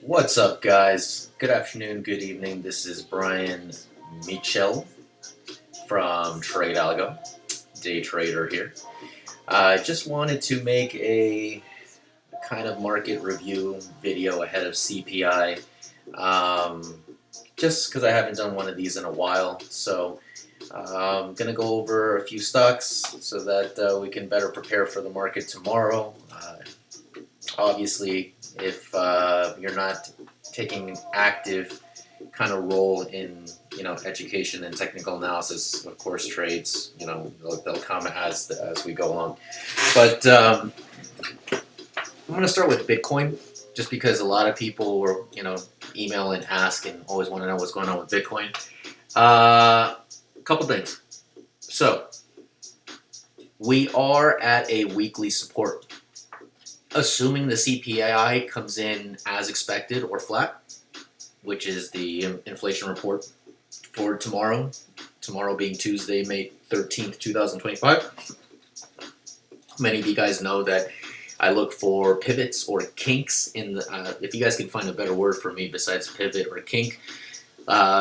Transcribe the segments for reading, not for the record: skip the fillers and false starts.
What's up, guys? Good afternoon, good evening. This is Brian Mitchell from Trade Algo, day trader here. I just wanted to make a kind of market review video ahead of CPI, just because I haven't done one of these in a while. So I'm going to go over a few stocks so that we can better prepare for the market tomorrow. Obviously, if you're not taking an active kind of role in education and technical analysis, of course, trades they'll come as we go along. But I'm going to start with Bitcoin, just because a lot of people were email and ask and always want to know what's going on with Bitcoin. A couple things. So we are at a weekly support. Assuming the CPI comes in as expected or flat, which is the inflation report for tomorrow being Tuesday, May 13th, 2025. Many of you guys know that I look for pivots or kinks in the, if you guys can find a better word for me besides pivot or kink,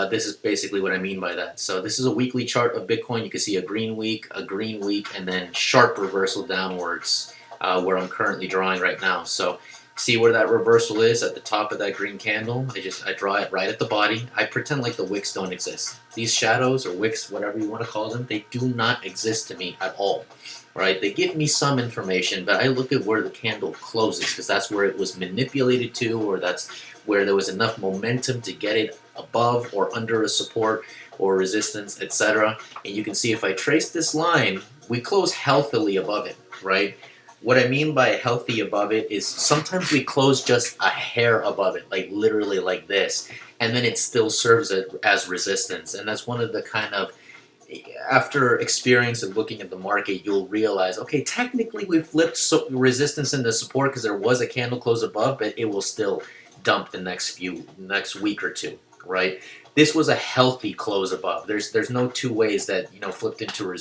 this is basically what I mean by that. So this is a weekly chart of Bitcoin. You can see a green week, and then sharp reversal downwards. Where I'm currently drawing right now. So see where that reversal is at the top of that green candle. I draw it right at the body. I pretend like the wicks don't exist. These shadows or wicks, whatever you want to call them, they do not exist to me at all. Right? They give me some information, but I look at where the candle closes because that's where it was manipulated to, or that's where there was enough momentum to get it above or under a support or resistance, etc. And you can see if I trace this line, we close healthily above it, right? What I mean by healthy above it is sometimes we close just a hair above it, like literally like this, and then it still serves it as resistance. And that's one of the kind of, after experience of looking at the market, you'll realize, okay, technically we flipped resistance into support because there was a candle close above, but it will still dump the next week or two, right? This was a healthy close above. There's no two ways that flipped into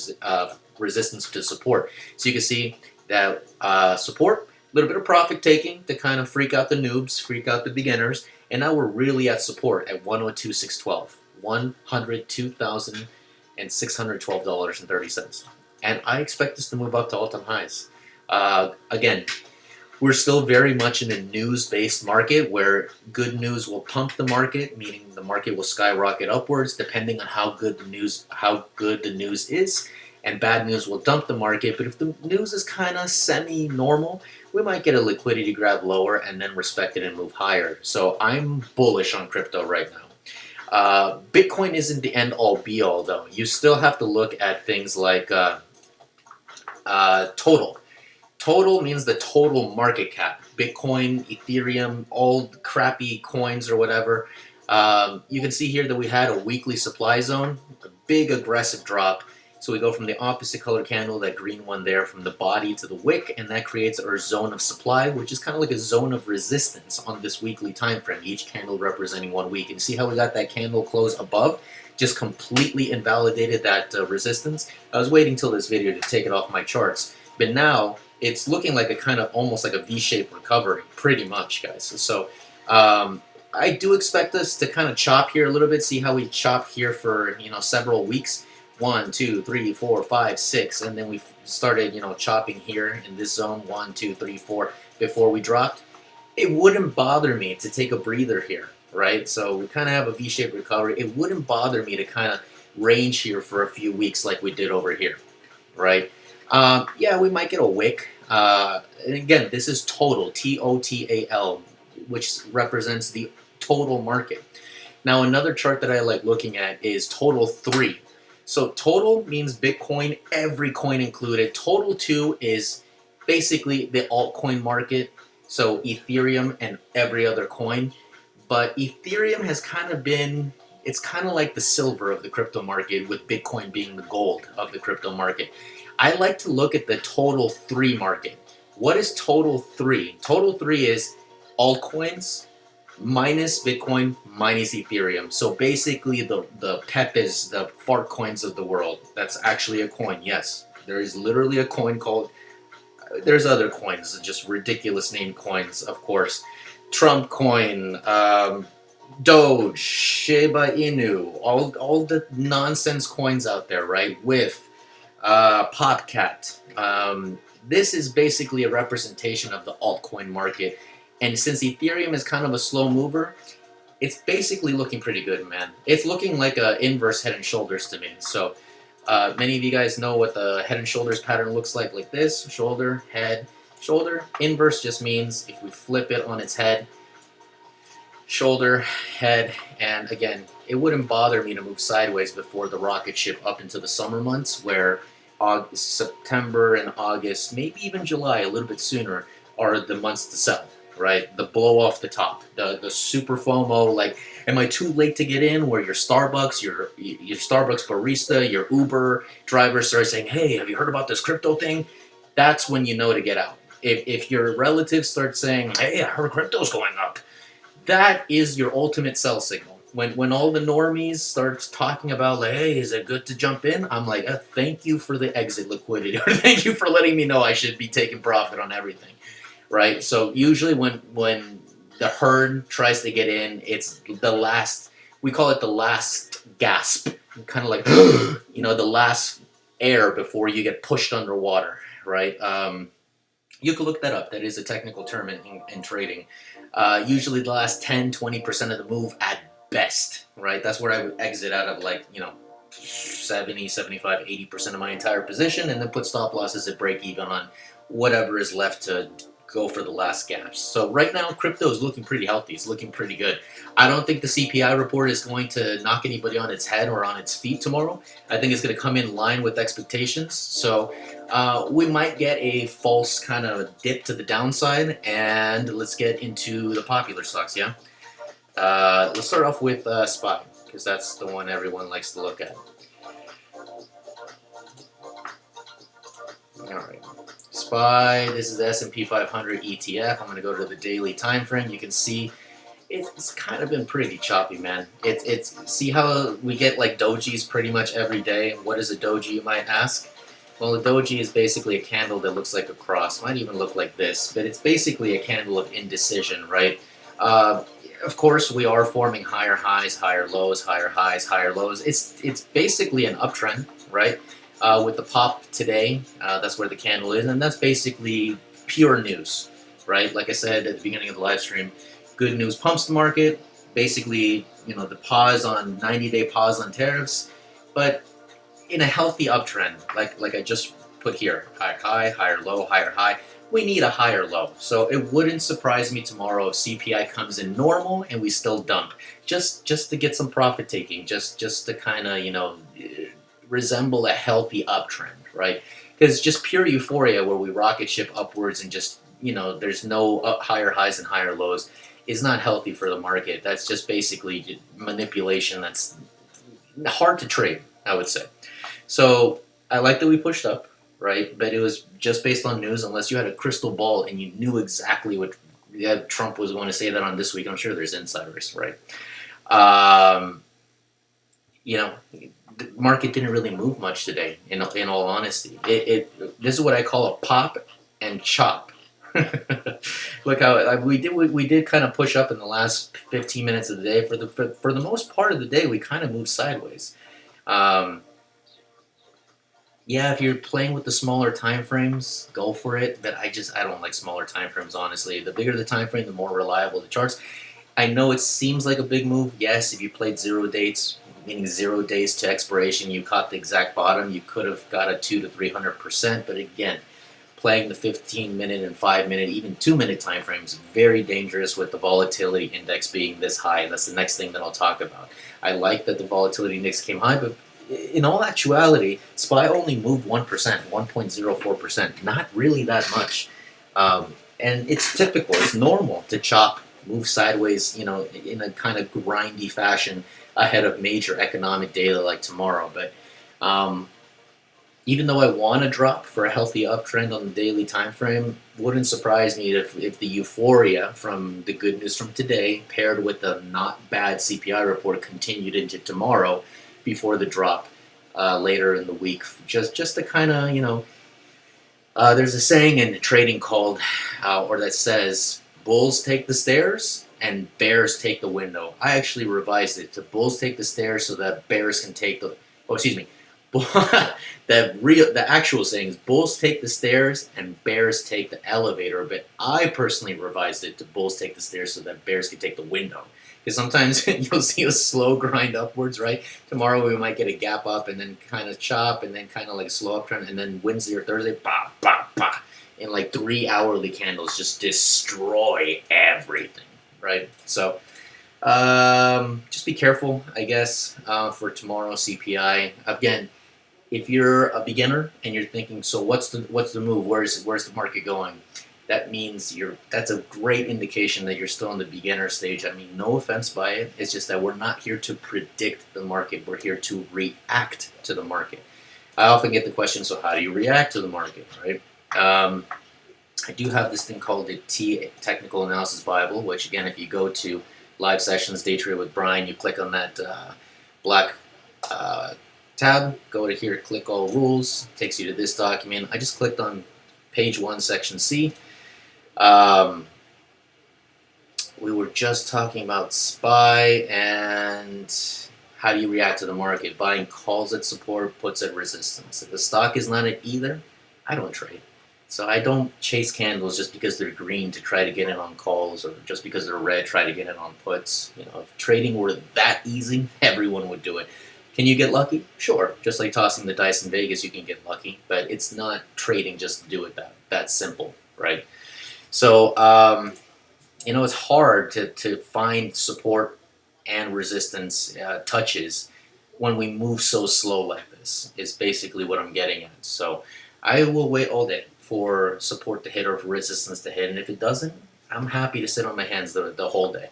resistance to support. So you can see that support, a little bit of profit taking to kind of freak out the noobs, freak out the beginners, and now we're really at support at 102,612, $102,612.30, and I expect this to move up to all-time highs. Again, we're still very much in a news-based market where good news will pump the market, meaning the market will skyrocket upwards depending on how good the news is. And bad news will dump the market, but if the news is kind of semi-normal, we might get a liquidity grab lower and then respect it and move higher. So I'm bullish on crypto right now. Bitcoin isn't the end-all be-all, though. You still have to look at things like total. Total means the total market cap. Bitcoin, Ethereum, all crappy coins or whatever. You can see here that we had a weekly supply zone, a big aggressive drop. So we go from the opposite color candle, that green one there, from the body to the wick, and that creates our zone of supply, which is kind of like a zone of resistance on this weekly time frame, each candle representing 1 week. And see how we got that candle close above? Just completely invalidated that resistance. I was waiting till this video to take it off my charts, but now it's looking like a kind of almost like a V-shaped recovery, pretty much, guys. So I do expect us to kind of chop here a little bit, see how we chop here for several weeks. 1, 2, 3, 4, 5, 6, and then we started, chopping here in this zone, 1, 2, 3, 4, before we dropped. It wouldn't bother me to take a breather here, right? So we kind of have a V-shaped recovery. It wouldn't bother me to kind of range here for a few weeks like we did over here, right? Yeah, we might get a wick. And again, this is total, T-O-T-A-L, which represents the total market. Now, another chart that I like looking at is total 3. So total means Bitcoin, every coin included. Total 2 is basically the altcoin market, so Ethereum and every other coin. But Ethereum has kind of been, it's kind of like the silver of the crypto market, with Bitcoin being the gold of the crypto market. I like to look at the total 3 market. What is total 3? Total 3 is altcoins, minus Bitcoin, minus Ethereum. So basically the Pepes, the fart coins of the world. That's actually a coin, yes. There is literally a coin called, there's other coins, just ridiculous named coins, of course. Trump coin, Doge, Shiba Inu, all the nonsense coins out there, right? With Popcat. This is basically a representation of the altcoin market. And since Ethereum is kind of a slow mover, it's basically looking pretty good, man. It's looking like a inverse head and shoulders to me. So many of you guys know what the head and shoulders pattern looks like this: shoulder, head, shoulder. Inverse just means if we flip it on its head, shoulder, head, and again, it wouldn't bother me to move sideways before the rocket ship up into the summer months, where September and August, maybe even July, a little bit sooner, are the months to sell, right? The blow off the top, the super FOMO, like, am I too late to get in? Where your Starbucks, your Starbucks barista, your Uber driver starts saying, hey, have you heard about this crypto thing? That's when you know to get out. If your relatives start saying, hey, I heard crypto's going up, that is your ultimate sell signal. When all the normies start talking about, like, hey, is it good to jump in? I'm like, thank you for the exit liquidity, or thank you for letting me know I should be taking profit on everything, right? So usually when the herd tries to get in, it's the last. We call it the last gasp, kind of like the last air before you get pushed underwater, right? You can look that up. That is a technical term in trading. Usually the last 10-20% of the move at best, right? That's where I would exit out of, like, 70, 75, 80% of my entire position, and then put stop losses at break even on whatever is left to go for the last gaps. So right now, crypto is looking pretty healthy. It's looking pretty good. I don't think the CPI report is going to knock anybody on its head or on its feet tomorrow. I think it's going to come in line with expectations. So we might get a false kind of dip to the downside, and let's get into the popular stocks, yeah? Let's start off with SPY, because that's the one everyone likes to look at. All right. SPY, this is the S&P 500 ETF. I'm going to go to the daily time frame. You can see it's kind of been pretty choppy, man. It's see how we get like dojis pretty much every day. What is a doji, you might ask? Well, a doji is basically a candle that looks like a cross. Might even look like this, but it's basically a candle of indecision, right? Of course, we are forming higher highs, higher lows, higher highs, higher lows. It's basically an uptrend, right? With the pop today, that's where the candle is, and that's basically pure news, right? Like I said at the beginning of the live stream, good news pumps the market. Basically, the pause on 90-day pause on tariffs, but in a healthy uptrend, like I just put here, higher high, higher low, higher high. We need a higher low. So it wouldn't surprise me tomorrow if CPI comes in normal and we still dump, just to get some profit taking, just to kind of resemble a healthy uptrend, right? Because just pure euphoria where we rocket ship upwards and just there's no higher highs and higher lows is not healthy for the market. That's just basically manipulation. That's hard to trade, I would say. So I like that we pushed up, right? But it was just based on news, unless you had a crystal ball and you knew exactly what Trump was going to say that on this week. I'm sure there's insiders, right? The market didn't really move much today, in all honesty. This is what I call a pop and chop. Look how we did kind of push up in the last 15 minutes of the day. For the most part of the day, we kind of moved sideways. Yeah, if you're playing with the smaller time frames, go for it. But I don't like smaller time frames, honestly. The bigger the time frame, the more reliable the charts. I know it seems like a big move. Yes, if you played 0 dates, meaning 0 days to expiration, you caught the exact bottom, you could have got a 200 to 300%. But again, playing the 15-minute and 5-minute, even 2-minute time frames, very dangerous with the volatility index being this high. That's the next thing that I'll talk about. I like that the volatility index came high, but in all actuality, SPY only moved 1%, 1.04%. Not really that much. And it's typical, it's normal to chop, move sideways, in a kind of grindy fashion ahead of major economic data like tomorrow. But even though I want to drop for a healthy uptrend on the daily time frame, wouldn't surprise me if the euphoria from the good news from today paired with the not bad CPI report continued into tomorrow before the drop later in the week. Just to kind of, there's a saying in trading called, or that says, bulls take the stairs and bears take the window. I actually revised it to bulls take the stairs so that bears can take the. Oh, excuse me. The actual saying is bulls take the stairs and bears take the elevator. But I personally revised it to bulls take the stairs so that bears can take the window. Because sometimes you'll see a slow grind upwards, right? Tomorrow we might get a gap up and then kind of chop and then kind of like a slow uptrend, and then Wednesday or Thursday, bah, bah, bah, in like 3 hourly candles just destroy everything, right? So just be careful, I guess, for tomorrow CPI. Again, if you're a beginner and you're thinking, so what's the move? Where's the market going? That means that's a great indication that you're still in the beginner stage. I mean, no offense by it. It's just that we're not here to predict the market. We're here to react to the market. I often get the question, so how do you react to the market, right? I do have this thing called the T Technical Analysis Bible, which again, if you go to live sessions, Day Trade with Brian, you click on that black tab, go to here, click all rules, takes you to this document. I just clicked on page 1, section C. We were just talking about SPY and how do you react to the market. Buying calls at support, puts at resistance. If the stock is not at either, I don't trade. So I don't chase candles just because they're green to try to get in on calls, or just because they're red try to get in on puts. You know, if trading were that easy, everyone would do it. Can you get lucky? Sure. Just like tossing the dice in Vegas, you can get lucky, but it's not trading just to do it that simple, right? So it's hard to find support and resistance touches when we move so slow like this, is basically what I'm getting at. So I will wait all day for support to hit or for resistance to hit, and if it doesn't, I'm happy to sit on my hands the whole day.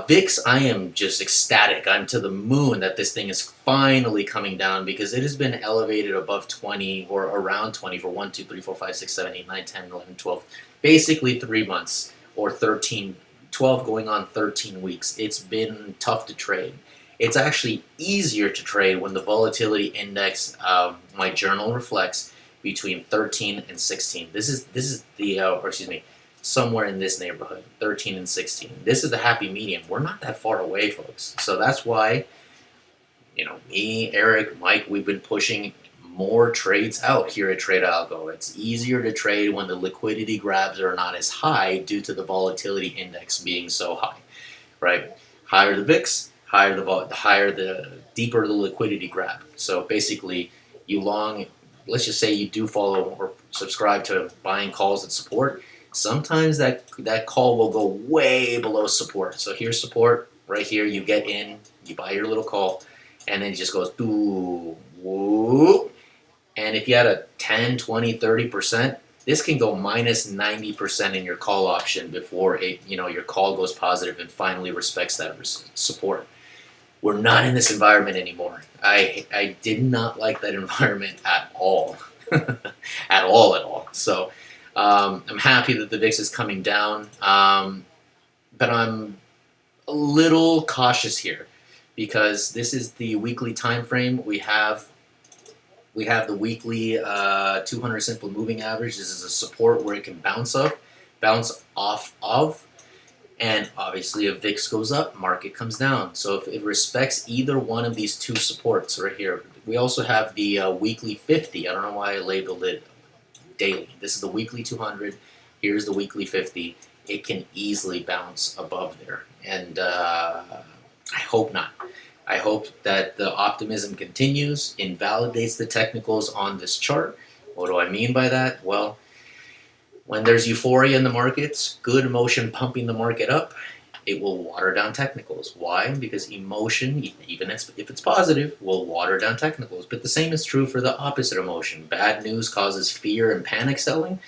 VIX, I am just ecstatic. I'm to the moon that this thing is finally coming down, because it has been elevated above 20 or around 20 for 1, 2, 3, 4, 5, 6, 7, 8, 9, 10, 11, 12, basically 3 months, or 13, 12 going on 13 weeks. It's been tough to trade. It's actually easier to trade when the volatility index, my journal reflects, between 13 and 16. This is the, somewhere in this neighborhood, 13 and 16. This is the happy medium. We're not that far away, folks. So that's why, me, Eric, Mike, we've been pushing more trades out here at Trade Algo. It's easier to trade when the liquidity grabs are not as high due to the volatility index being so high, right? Higher the VIX, the deeper the liquidity grab. So basically, let's just say you do follow or subscribe to buying calls at support. Sometimes that call will go way below support. So here's support right here. You get in, you buy your little call, and then it just goes doo, whoop. And if you had a 10, 20, 30%, this can go minus 90% in your call option before your call goes positive and finally respects that support. We're not in this environment anymore. I did not like that environment at all. at all. So I'm happy that the VIX is coming down, but I'm a little cautious here, because this is the weekly time frame. We have the weekly 200 simple moving average. This is a support where it can bounce off of. And obviously, if VIX goes up, market comes down. So if it respects either one of these two supports right here, we also have the weekly 50. I don't know why I labeled it daily. This is the weekly 200. Here's the weekly 50. It can easily bounce above there. And I hope not. I hope that the optimism continues, invalidates the technicals on this chart. What do I mean by that? Well, when there's euphoria in the markets, good emotion pumping the market up, it will water down technicals. Why? Because emotion, even if it's positive, will water down technicals. But the same is true for the opposite emotion. Bad news causes fear and panic selling.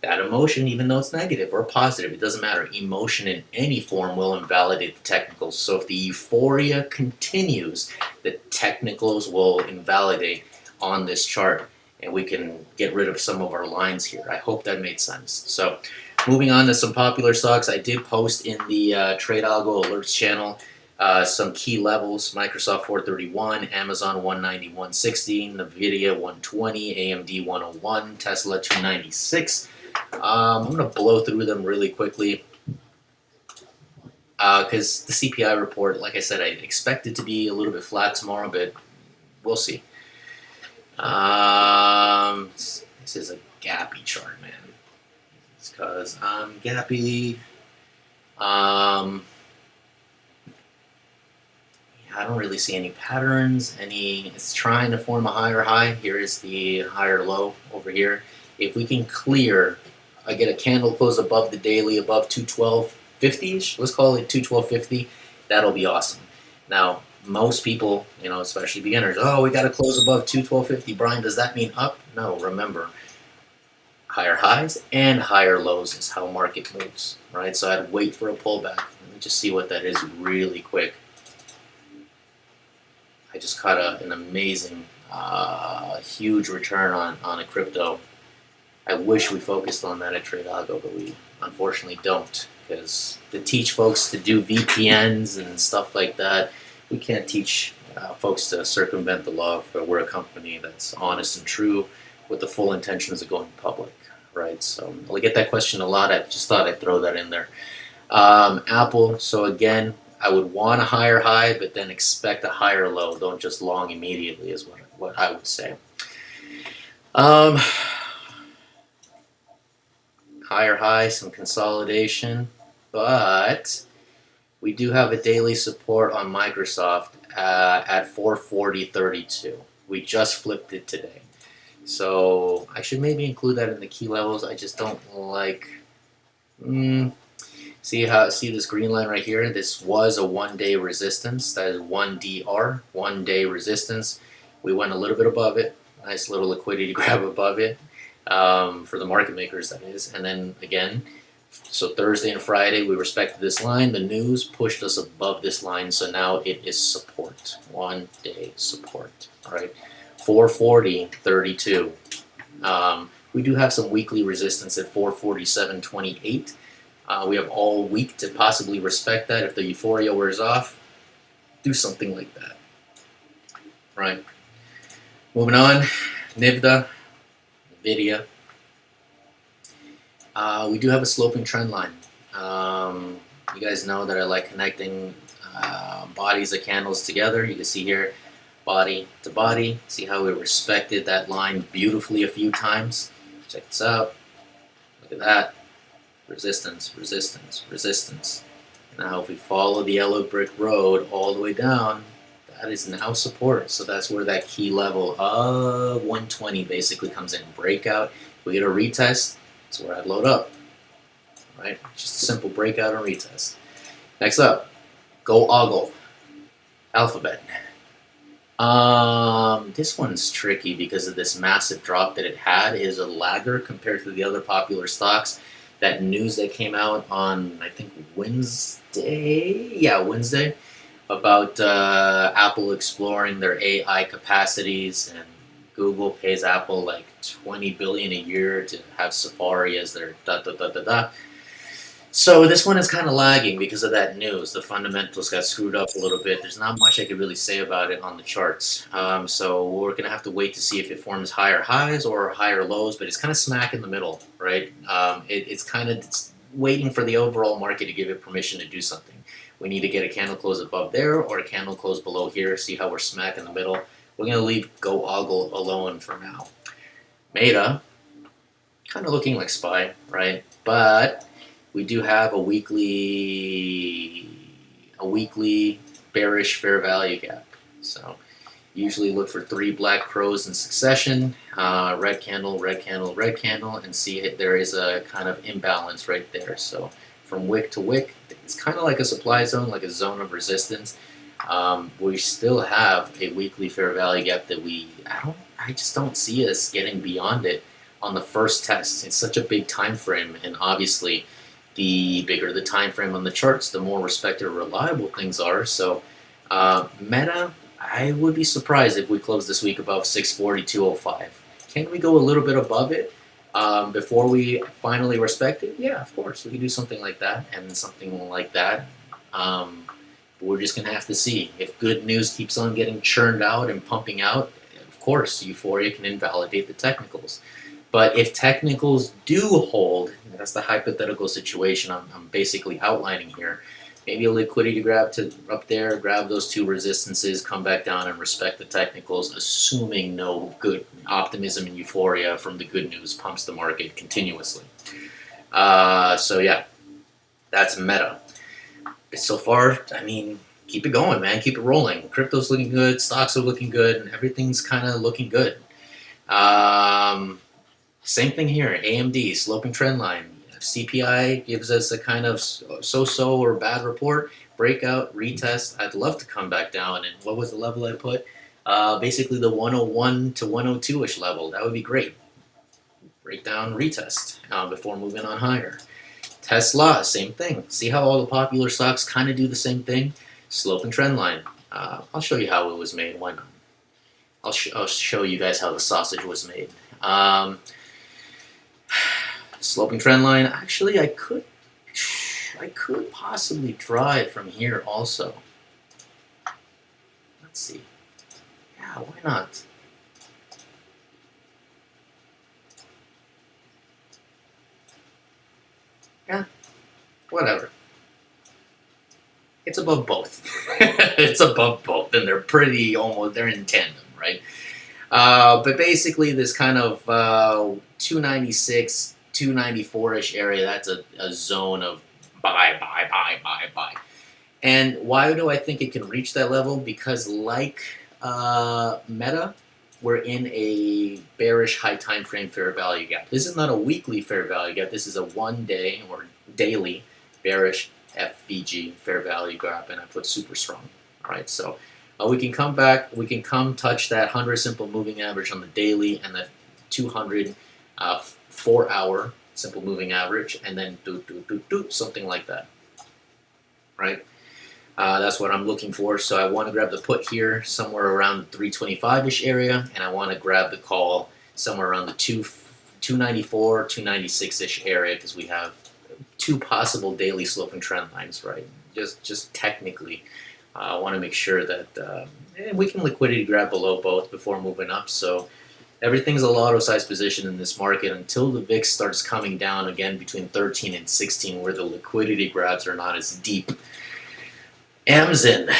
That emotion, even though it's negative or positive, it doesn't matter. Emotion in any form will invalidate the technicals. So if the euphoria continues, the technicals will invalidate on this chart, and we can get rid of some of our lines here. I hope that made sense. So moving on to some popular stocks, I did post in the Trade Algo Alerts channel some key levels: Microsoft 431, Amazon 190, 160, NVIDIA 120, AMD 101, Tesla 296. I'm going to blow through them really quickly. because the CPI report, like I said, I expect it to be a little bit flat tomorrow, but we'll see. This is a gappy chart, man. It's because I'm gappy. I don't really see any patterns. It's trying to form a higher high. Here is the higher low over here. If we can clear, I get a candle close above the daily, above 212.50ish. Let's call it 212.50. That'll be awesome. Now, most people, especially beginners, oh, we got to close above 212.50. Brian, does that mean up? No, remember, higher highs and higher lows is how market moves, right? So I'd wait for a pullback. Let me just see what that is really quick. I just caught an amazing, huge return on a crypto. I wish we focused on that at Tradago, but we unfortunately don't, because to teach folks to do VPNs and stuff like that, we can't teach folks to circumvent the law. We're a company that's honest and true with the full intentions of going public, right? So I get that question a lot. I just thought I'd throw that in there. Apple, so again, I would want a higher high, but then expect a higher low. Don't just long immediately is what I would say. Higher high, some consolidation, but we do have a daily support on Microsoft at 440.32. We just flipped it today. So I should maybe include that in the key levels. I just don't like... See this green line right here? This was a 1-day resistance. That is 1DR, 1-day resistance. We went a little bit above it. Nice little liquidity grab above it for the market makers, that is. And then again, so Thursday and Friday we respected this line. The news pushed us above this line, so now it is support. 1-day support. All right, 440.32. We do have some weekly resistance at 447.28. We have all week to possibly respect that. If the euphoria wears off, do something like that. Right. Moving on, NVIDIA. We do have a sloping trend line. You guys know that I like connecting bodies of candles together. You can see here, body to body. See how we respected that line beautifully a few times. Check this out. Look at that. Resistance, resistance, resistance. Now if we follow the yellow brick road all the way down, that is now support. So that's where that key level of 120 basically comes in. Breakout. If we get a retest, that's where I'd load up. Right? Just a simple breakout and retest. Next up, go ogle. Alphabet. This one's tricky because of this massive drop that it had. It is a lagger compared to the other popular stocks. That news that came out on, I think, Wednesday? Yeah, Wednesday, about Apple exploring their AI capacities, and Google pays Apple like $20 billion a year to have Safari as their da-da-da-da-da. So this one is kind of lagging because of that news. The fundamentals got screwed up a little bit. There's not much I could really say about it on the charts. So we're going to have to wait to see if it forms higher highs or higher lows, but it's kind of smack in the middle, right? It's kind of waiting for the overall market to give it permission to do something. We need to get a candle close above there or a candle close below here, see how we're smack in the middle. We're going to leave go ogle alone for now. Meta, kind of looking like SPY, right? But we do have a weekly bearish fair value gap. So usually look for 3 black crows in succession, red candle, red candle, red candle, and see if there is a kind of imbalance right there. So from wick to wick, it's kind of like a supply zone, like a zone of resistance. We still have a weekly fair value gap that I just don't see us getting beyond it on the first test. It's such a big time frame, and obviously the bigger the time frame on the charts, the more respected or reliable things are. So Meta, I would be surprised if we close this week above 640.205. Can we go a little bit above it before we finally respect it? Yeah, of course. We can do something like that and something like that. We're just going to have to see. If good news keeps on getting churned out and pumping out, of course, euphoria can invalidate the technicals. But if technicals do hold, that's the hypothetical situation I'm basically outlining here. maybe a liquidity grab to up there, grab those two resistances, come back down and respect the technicals, assuming no good optimism and euphoria from the good news pumps the market continuously. So yeah, that's meta. So far, I mean, keep it going, man. Keep it rolling. Crypto's looking good, stocks are looking good, and everything's kind of looking good. Same thing here. AMD, sloping trend line. CPI gives us a kind of so-so or bad report. Breakout, retest. I'd love to come back down. And what was the level I put? Basically the 101 to 102-ish level. That would be great. Breakdown, retest before moving on higher. Tesla, same thing. See how all the popular stocks kind of do the same thing? Slope and trend line. I'll show you how it was made. Why not? I'll show you guys how the sausage was made. Sloping trend line. Actually, I could possibly try it from here also. Let's see. Yeah, why not? Yeah, whatever. It's above both. It's above both, and they're pretty almost. They're in tandem, right? But basically, this kind of 296, 294-ish area, that's a zone of buy. And why do I think it can reach that level? Because like Meta, we're in a bearish high time frame fair value gap. This is not a weekly fair value gap. This is a 1 day or daily bearish FVG fair value gap, and I put super strong. All right, so we can come back. We can come touch that 100 simple moving average on the daily and the 200 4-hour simple moving average, and then do something like that. Right. That's what I'm looking for. So I want to grab the put here somewhere around the 325-ish area, and I want to grab the call somewhere around the 294, 296-ish area, because we have two possible daily sloping trend lines, right? Just technically, I want to make sure that we can liquidity grab below both before moving up. So everything's a lotto size position in this market until the VIX starts coming down again between 13 and 16, where the liquidity grabs are not as deep. Amazonia.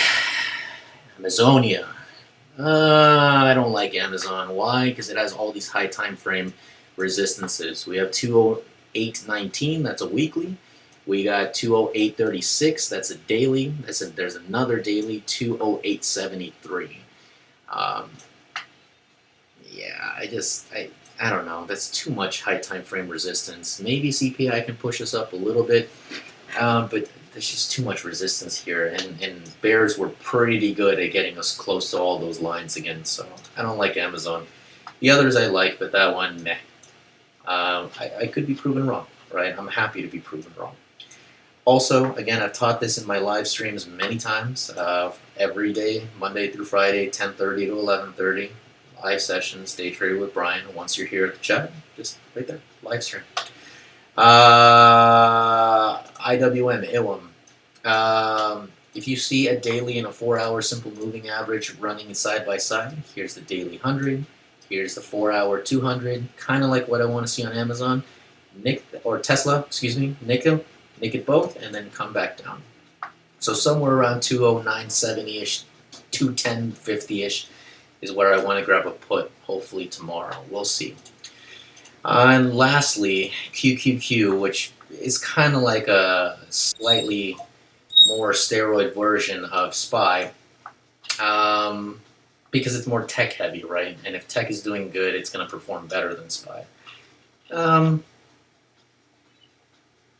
I don't like Amazon. Why? Because it has all these high time frame resistances. We have 208.19. That's a weekly. We got 208.36. That's a daily. There's another daily 208.73. Yeah, I don't know. That's too much high time frame resistance. Maybe CPI can push us up a little bit, but there's just too much resistance here, and bears were pretty good at getting us close to all those lines again, so I don't like Amazon. The others I like, but that one, meh. I could be proven wrong, right? I'm happy to be proven wrong. Also, again, I've taught this in my live streams many times, every day, Monday through Friday, 10:30 to 11:30, live sessions, Day Trade with Brian. Once you're here at the chat, just right there, live stream. IWM, IWM. If you see a daily and a 4-hour simple moving average running side by side, here's the daily 100, here's the 4-hour 200, kind of like what I want to see on Amazon, Tesla, nick it both, and then come back down. So somewhere around 209.70-ish, 210.50-ish is where I want to grab a put, hopefully tomorrow. We'll see. And lastly, QQQ, which is kind of like a slightly more steroid version of SPY, because it's more tech heavy, right? And if tech is doing good, it's going to perform better than SPY.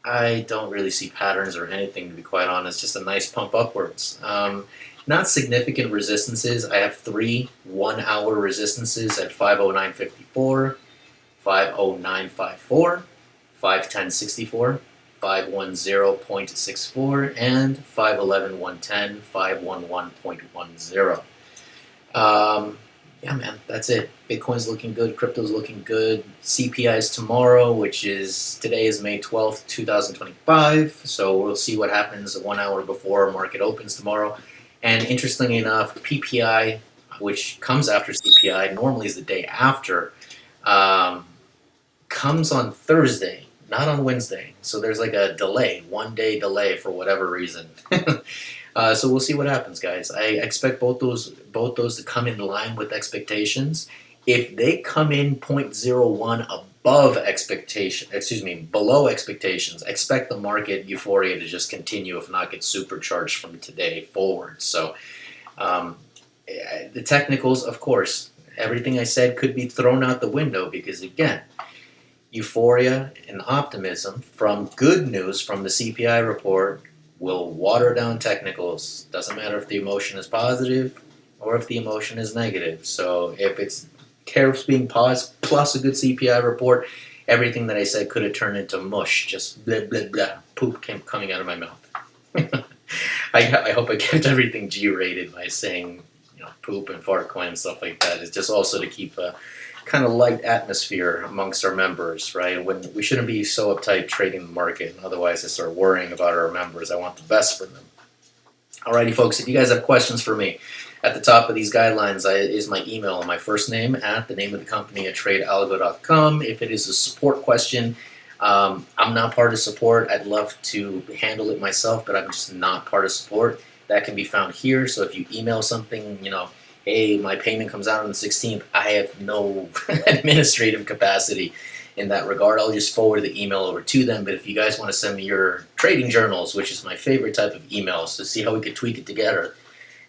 I don't really see patterns or anything, to be quite honest, just a nice pump upwards. Not significant resistances. I have 3 1-hour resistances at 509.54, 509.54, 510.64, 510.64, and 511.110, 511.10. Yeah, man, that's it. Bitcoin's looking good. Crypto's looking good. CPI is tomorrow, today is May 12th, 2025. So we'll see what happens 1 hour before market opens tomorrow. And interestingly enough, PPI, which comes after CPI, normally is the day after, comes on Thursday. not on Wednesday. So there's like a delay, 1 day delay for whatever reason. So we'll see what happens, guys. I expect both those to come in line with expectations. If they come in point zero 0.01 above expectation, excuse me, below expectations, expect the market euphoria to just continue, if not get supercharged from today forward. So um, the technicals, of course, everything I said could be thrown out the window because, again, euphoria and optimism from good news from the CPI report will water down technicals. Doesn't matter if the emotion is positive or if the emotion is negative. So if it's tariffs being paused plus a good CPI report, everything that I said could have turned into mush, just blah blah blah, poop came coming out of my mouth. I hope I kept everything G-rated by saying, poop and fart coin and stuff like that. It's just also to keep a kind of light atmosphere amongst our members, right? When we shouldn't be so uptight trading the market, and otherwise I start worrying about our members. I want the best for them. Alrighty, folks, if you guys have questions for me, at the top of these guidelines is my email, my first name at the name of the company at tradealgo.com. If it is a support question, I'm not part of support. I'd love to handle it myself, but I'm just not part of support. That can be found here. So if you email something, hey, my payment comes out on the 16th, I have no administrative capacity in that regard. I'll just forward the email over to them. But if you guys want to send me your trading journals, which is my favorite type of emails, to see how we could tweak it together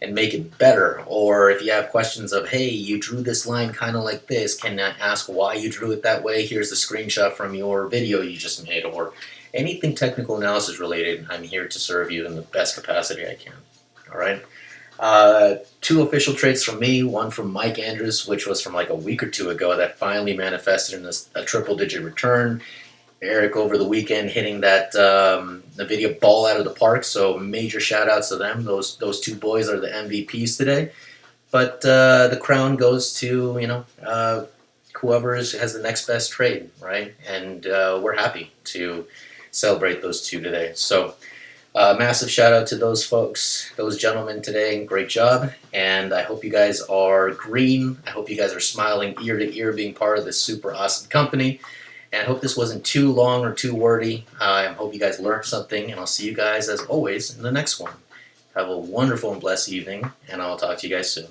and make it better, or if you have questions of, hey, you drew this line kind of like this, can I ask why you drew it that way? Here's the screenshot from your video you just made, or anything technical analysis related, I'm here to serve you in the best capacity I can. All right. 2 official trades from me, one from Mike Andrews, which was from like a week or 2 ago, that finally manifested in a triple-digit return. Eric over the weekend hitting that NVIDIA ball out of the park, so major shout-outs to them. Those 2 boys are the MVPs today. But the crown goes to, whoever has the next best trade, right? And we're happy to celebrate those 2 today. So massive shout out to those folks, those gentlemen today. Great job. And I hope you guys are green. I hope you guys are smiling ear to ear being part of this super awesome company. And I hope this wasn't too long or too wordy. I hope you guys learned something. And I'll see you guys, as always, in the next one. Have a wonderful and blessed evening. And I'll talk to you guys soon.